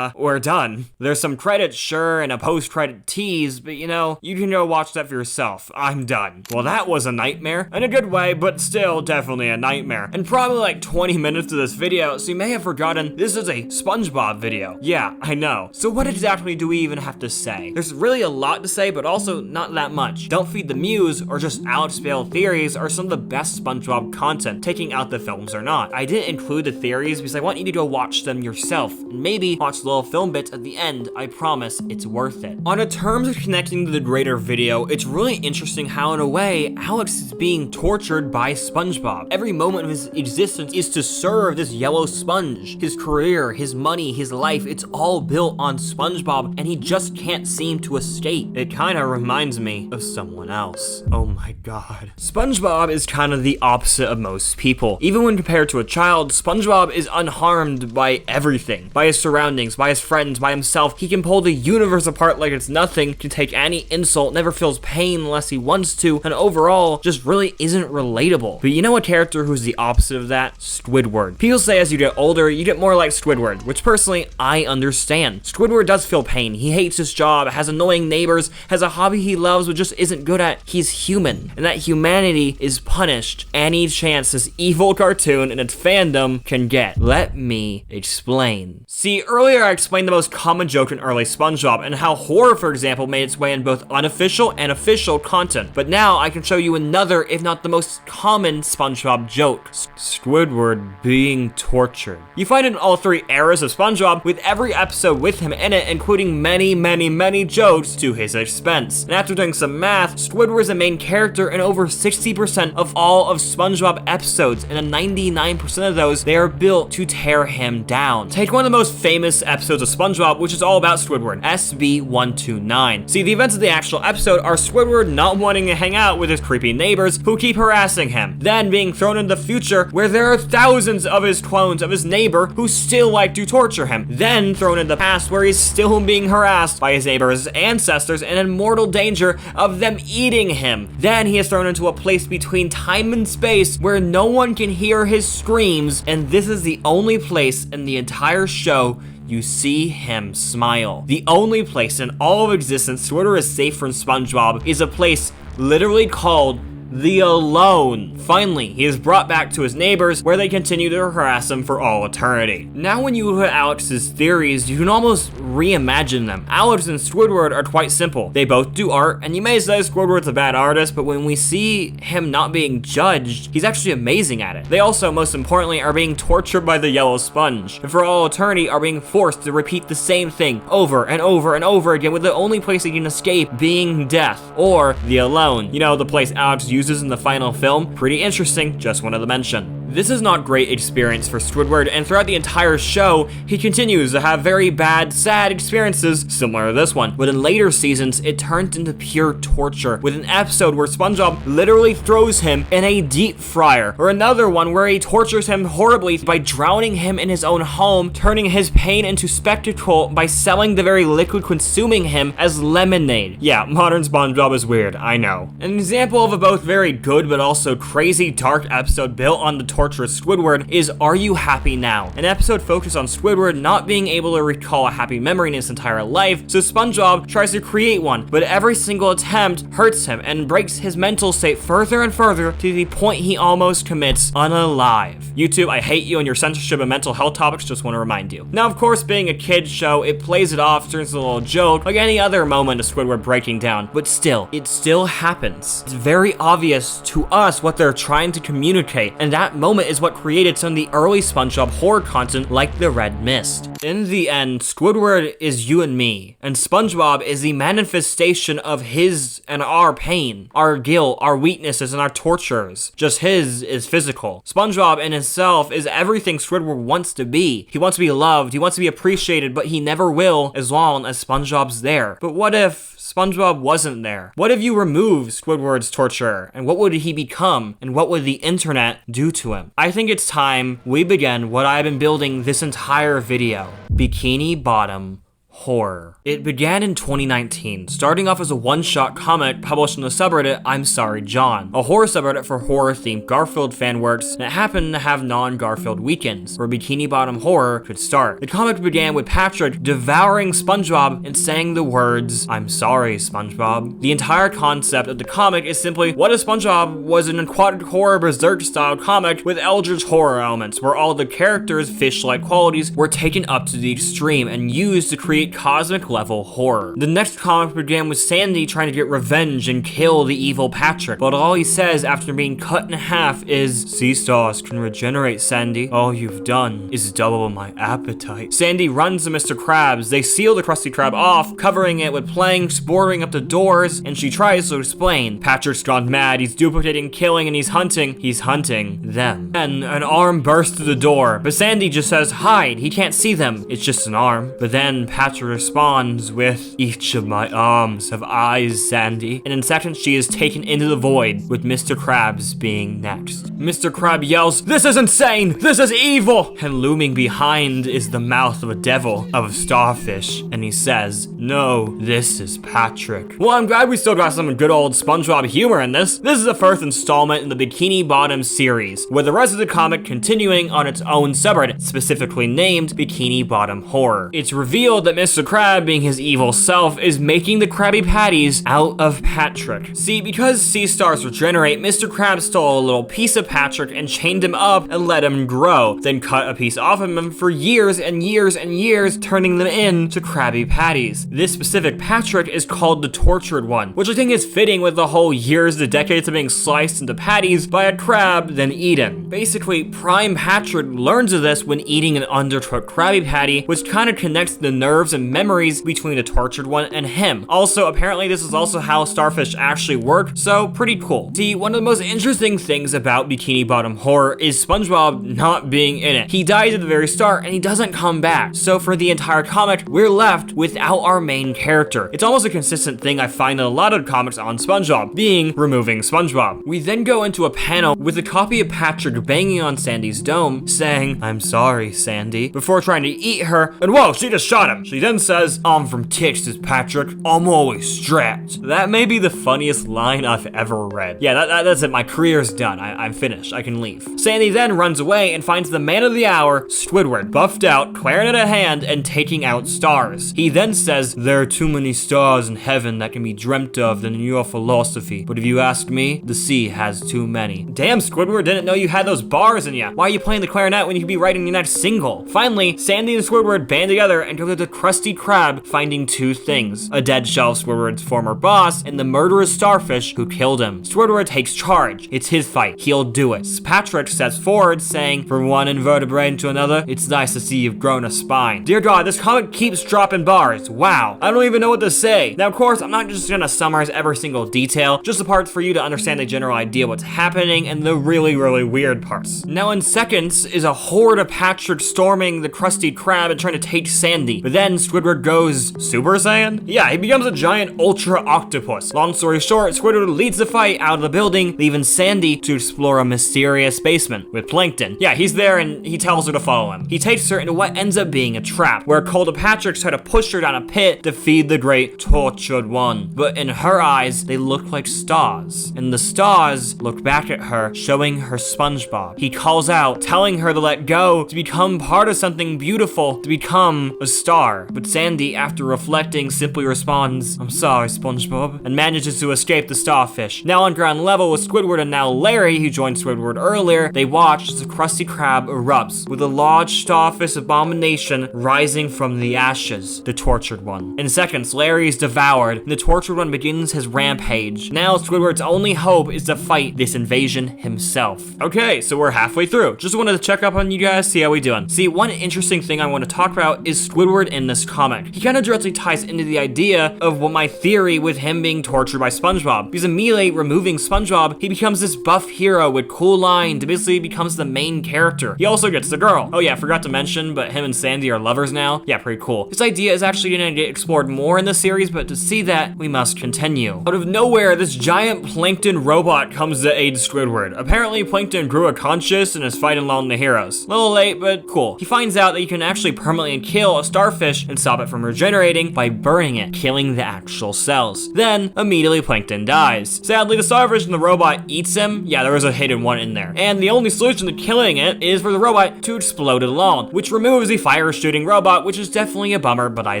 we're done. There's some credits, sure, and a post-credit tease, but you know, you can go watch that for yourself. I'm done. Well, that was a nightmare. In a good way, but still definitely a nightmare. And probably like 20 minutes of this video, so you may have forgotten this is a SpongeBob video. Yeah, I know. So what exactly do we even have to say? There's really a lot to say, but also not that much. Don't Feed the Muse or just Alex Bale theories are some of the best SpongeBob content, taking out the films or not. I didn't include the theories because I want you to go watch them yourself, and maybe watch the little film bits at the end. I promise it's worth it. On a terms of connecting to the greater video, it's really interesting how in a way, Alex is being tortured by SpongeBob. Every moment of his existence is to serve this yellow sponge. His career, his money, his life, it's all built on SpongeBob, and he just can't seem to escape. It kinda reminds me of someone else. Oh my god. SpongeBob is kind of the opposite of most people. Even when compared to a child, SpongeBob is unharmed by everything. By his surroundings, by his friends, by himself. He can pull the universe apart like it's nothing, can take any insult, never feels pain unless he wants to, and overall, just really isn't relatable. But you know a character who's the opposite of that? Squidward. People say as you get older, you get more like Squidward, which personally, I understand. Squidward does feel pain. He hates his job, has annoying neighbors, has a hobby he loves but just isn't good at. He's human, and that humanity is punished any chance this evil cartoon and its fandom can get. Let me explain. See, earlier I explained the most common joke in early SpongeBob and how horror, for example, made its way in both unofficial and official content. But now I can show you another, if not the most common SpongeBob joke. Squidward being tortured. You find it in all three eras of SpongeBob, with every episode with him in it, including many jokes to his expense. And after doing some math, Squidward is the main character in over 60% of all of SpongeBob episodes, and in 99% of those, they are built to tear him down. Take one of the most famous episodes of SpongeBob, which is all about Squidward, SB129. See, the events of the actual episode are Squidward not wanting to hang out with his creepy neighbors who keep harassing him, then being thrown into the future where there are thousands of his clones of his neighbor who still like to torture him, then thrown into the past where he's still being harassed by his neighbor's ancestors and in mortal danger torture of them eating him. Then he is thrown into a place between time and space where no one can hear his screams, and this is the only place in the entire show you see him smile. The only place in all of existence Squidward is safe from SpongeBob is a place literally called the Alone. Finally, he is brought back to his neighbors where they continue to harass him for all eternity. Now when you look at Alex's theories, you can almost reimagine them. Alex and Squidward are quite simple. They both do art, and you may say Squidward's a bad artist, but when we see him not being judged, he's actually amazing at it. They also, most importantly, are being tortured by the yellow sponge, and for all eternity are being forced to repeat the same thing over and over and over again, with the only place they can escape being death, or the Alone. You know, the place Alex uses in the final film. Pretty interesting, just wanted to mention. This is not great experience for Squidward, and throughout the entire show, he continues to have very bad, sad experiences similar to this one. But in later seasons, it turns into pure torture, with an episode where SpongeBob literally throws him in a deep fryer, or another one where he tortures him horribly by drowning him in his own home, turning his pain into spectacle by selling the very liquid consuming him as lemonade. Yeah, modern SpongeBob is weird, I know. An example of a both very good but also crazy dark episode built on the torturous Squidward is Are You Happy Now? An episode focused on Squidward not being able to recall a happy memory in his entire life, so SpongeBob tries to create one, but every single attempt hurts him and breaks his mental state further and further to the point he almost commits unalive. YouTube, I hate you and your censorship of mental health topics, just want to remind you. Now, of course, being a kid's show, it plays it off, turns a little joke, like any other moment of Squidward breaking down, but still, it still happens. It's very obvious to us what they're trying to communicate, and that moment is what created some of the early SpongeBob horror content like the Red Mist. In the end, Squidward is you and me, and SpongeBob is the manifestation of his and our pain, our guilt, our weaknesses, and our tortures. Just his is physical. SpongeBob in himself is everything Squidward wants to be. He wants to be loved, he wants to be appreciated, but he never will as long as SpongeBob's there. But what if SpongeBob wasn't there? What if you remove Squidward's torture, and what would he become, and what would the internet do to him? I think it's time we begin what I've been building this entire video. Bikini Bottom horror. It began in 2019, starting off as a one-shot comic published in the subreddit I'm Sorry John, a horror subreddit for horror-themed Garfield fan works, and it happened to have non-Garfield weekends, where Bikini Bottom horror could start. The comic began with Patrick devouring SpongeBob and saying the words, "I'm sorry, SpongeBob." The entire concept of the comic is simply, what if SpongeBob was an aquatic horror berserk-style comic with eldritch horror elements, where all the characters' fish-like qualities were taken up to the extreme and used to create cosmic level horror. The next comic began with Sandy trying to get revenge and kill the evil Patrick, but all he says after being cut in half is, "Sea stars can regenerate, Sandy. All you've done is double my appetite." Sandy runs to Mr. Krabs. They seal the Krusty Krab off, covering it with planks, boarding up the doors, and she tries to explain. Patrick's gone mad. He's duplicating, killing, and he's hunting them. And an arm bursts through the door, but Sandy just says, "Hide, he can't see them. It's just an arm." But then Patrick responds with, "Each of my arms have eyes, Sandy." And in seconds, she is taken into the void, with Mr. Krabs being next. Mr. Krab yells, "This is insane! This is evil!" And looming behind is the mouth of a devil, of a starfish, and he says, "No, this is Patrick." Well, I'm glad we still got some good old SpongeBob humor in this. This is the first installment in the Bikini Bottom series, with the rest of the comic continuing on its own subreddit, specifically named Bikini Bottom Horror. It's revealed that Mr. Krab, being his evil self, is making the Krabby Patties out of Patrick. See, because sea stars regenerate, Mr. Krab stole a little piece of Patrick and chained him up and let him grow, then cut a piece off of him for years and years and years, turning them into Krabby Patties. This specific Patrick is called the Tortured One, which I think is fitting with the whole years to decades of being sliced into patties by a crab, then eaten. Basically, Prime Patrick learns of this when eating an undercooked Krabby Patty, which kind of connects the nerves and memories between the Tortured One and him. Also, apparently this is also how starfish actually work, so pretty cool. See, one of the most interesting things about Bikini Bottom Horror is SpongeBob not being in it. He dies at the very start and he doesn't come back. So for the entire comic, we're left without our main character. It's almost a consistent thing I find in a lot of comics on SpongeBob, being removing SpongeBob. We then go into a panel with a copy of Patrick banging on Sandy's dome, saying, "I'm sorry, Sandy," before trying to eat her, and whoa, she just shot him. She He then says, "I'm from Texas, Patrick. I'm always strapped." That may be the funniest line I've ever read. Yeah, that's it. My career's done. I'm finished. I can leave. Sandy then runs away and finds the man of the hour, Squidward, buffed out, clarinet at hand, and taking out stars. He then says, "There are too many stars in heaven that can be dreamt of than in your philosophy. But if you ask me, the sea has too many." Damn, Squidward, didn't know you had those bars in ya. Why are you playing the clarinet when you could be writing your next single? Finally, Sandy and Squidward band together and go to the Krusty Krab, finding two things: a dead shell of Squidward's former boss, and the murderous starfish who killed him. Squidward takes charge. It's his fight. He'll do it. Patrick steps forward, saying, "From one invertebrate to another, it's nice to see you've grown a spine." Dear God, this comic keeps dropping bars. Wow. I don't even know what to say. Now, of course, I'm not just gonna summarize every single detail, just the parts for you to understand the general idea what's happening and the really, really weird parts. Now, in seconds is a horde of Patrick storming the Krusty Krab and trying to take Sandy. But then Squidward goes Super Saiyan? Yeah, he becomes a giant ultra octopus. Long story short, Squidward leads the fight out of the building, leaving Sandy to explore a mysterious basement with Plankton. Yeah, he's there and he tells her to follow him. He takes her into what ends up being a trap, where a cult of Patricks try to push her down a pit to feed the great tortured one. But in her eyes, they look like stars. And the stars look back at her, showing her Spongebob. He calls out, telling her to let go, to become part of something beautiful, to become a star. But Sandy, after reflecting, simply responds, "I'm sorry, Spongebob," and manages to escape the starfish. Now on ground level with Squidward and now Larry, who joined Squidward earlier, they watch as the Krusty Krab erupts, with a large starfish abomination rising from the ashes, the tortured one. In seconds, Larry is devoured, and the tortured one begins his rampage. Now Squidward's only hope is to fight this invasion himself. Okay, so we're halfway through. Just wanted to check up on you guys, see how we doing. See, one interesting thing I want to talk about is Squidward in this comic. He kind of directly ties into the idea of what my theory with him being tortured by SpongeBob. Because immediately removing SpongeBob, he becomes this buff hero with cool lines, basically becomes the main character. He also gets the girl. Oh yeah, I forgot to mention, but him and Sandy are lovers now. Yeah, pretty cool. This idea is actually gonna get explored more in the series, but to see that, we must continue. Out of nowhere, this giant plankton robot comes to aid Squidward. Apparently, Plankton grew a conscience and is fighting along the heroes. A little late, but cool. He finds out that you can actually permanently kill a starfish and stop it from regenerating by burning it, killing the actual cells. Then, immediately Plankton dies. Sadly, the starfish and the robot eats him. Yeah, there was a hidden one in there. And the only solution to killing it is for the robot to explode it alone, which removes the fire-shooting robot, which is definitely a bummer, but I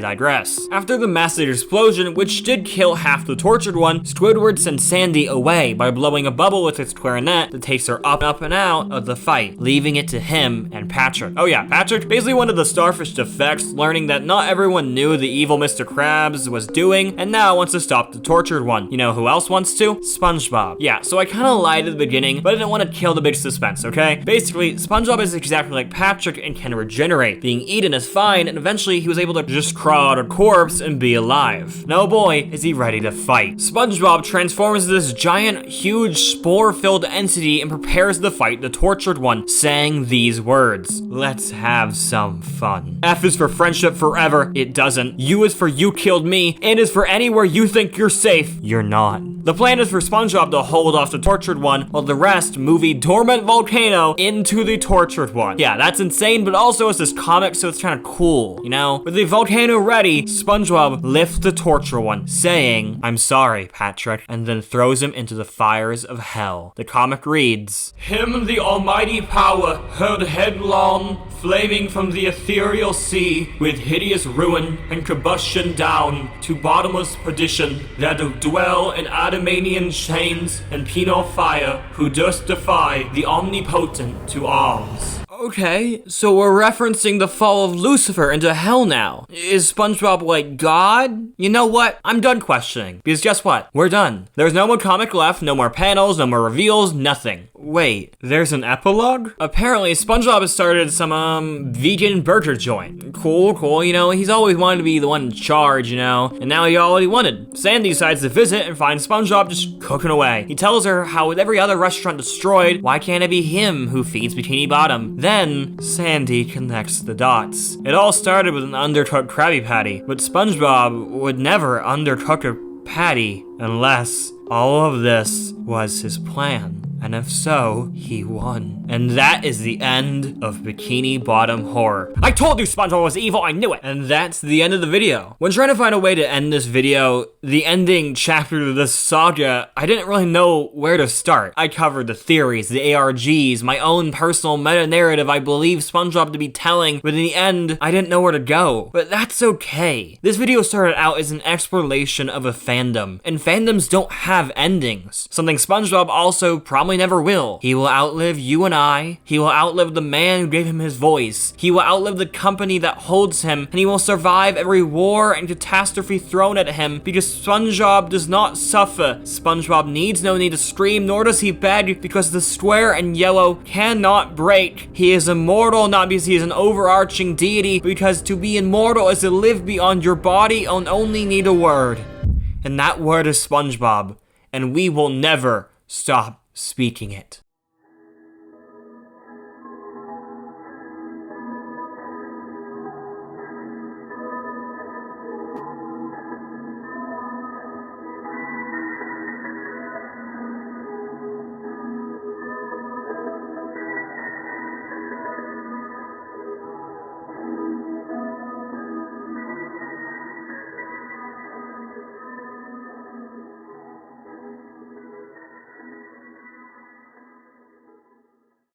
digress. After the massive explosion, which did kill half the tortured one, Squidward sends Sandy away by blowing a bubble with its clarinet that takes her up and out of the fight, leaving it to him and Patrick. Oh yeah, Patrick, basically one of the starfish defects, learning that not everyone knew the evil Mr. Krabs was doing, and now wants to stop the tortured one. You know who else wants to? SpongeBob. Yeah, so I kinda lied at the beginning, but I didn't want to kill the big suspense, okay? Basically, SpongeBob is exactly like Patrick and can regenerate. Being eaten is fine, and eventually he was able to just crawl out a corpse and be alive. Now boy, is he ready to fight. SpongeBob transforms into this giant, huge, spore-filled entity and prepares to fight the tortured one, saying these words: "Let's have some fun. F is for friendship forever. It doesn't. U is for you killed me. N is for anywhere you think you're safe. You're not." The plan is for SpongeBob to hold off the tortured one, while the rest move a dormant volcano into the tortured one. Yeah, that's insane, but also it's this comic, so it's kind of cool, you know? With the volcano ready, SpongeBob lifts the tortured one, saying, "I'm sorry, Patrick," and then throws him into the fires of hell. The comic reads, "Him the almighty power hurled headlong, flaming from the ethereal sea, with hideous ruin and combustion down to bottomless perdition, that do dwell in Adamanian chains and penal fire, who durst defy the omnipotent to arms." Okay, so we're referencing the fall of Lucifer into hell now. Is SpongeBob like God? You know what? I'm done questioning. Because guess what? We're done. There's no more comic left, no more panels, no more reveals, nothing. Wait, there's an epilogue? Apparently, SpongeBob has started some vegan burger joint. Cool, you know, he's always wanted to be the one in charge, you know, and now he already wanted. Sandy decides to visit and finds SpongeBob just cooking away. He tells her how with every other restaurant destroyed, why can't it be him who feeds Bikini Bottom? Then, Sandy connects the dots. It all started with an undercooked Krabby Patty, but SpongeBob would never undercook a patty unless all of this was his plan. And if so, he won. And that is the end of Bikini Bottom Horror. I told you SpongeBob was evil, I knew it! And that's the end of the video. When trying to find a way to end this video, the ending chapter of this saga, I didn't really know where to start. I covered the theories, the ARGs, my own personal meta-narrative I believe SpongeBob to be telling, but in the end, I didn't know where to go. But that's okay. This video started out as an exploration of a fandom, and fandoms don't have endings. Something SpongeBob also probably never will. He will outlive you and I. He will outlive the man who gave him his voice. He will outlive the company that holds him, and he will survive every war and catastrophe thrown at him because SpongeBob does not suffer. SpongeBob needs no need to scream, nor does he beg, because the square and yellow cannot break. He is immortal not because he is an overarching deity, but because to be immortal is to live beyond your body and only need a word. And that word is SpongeBob, and we will never stop speaking it.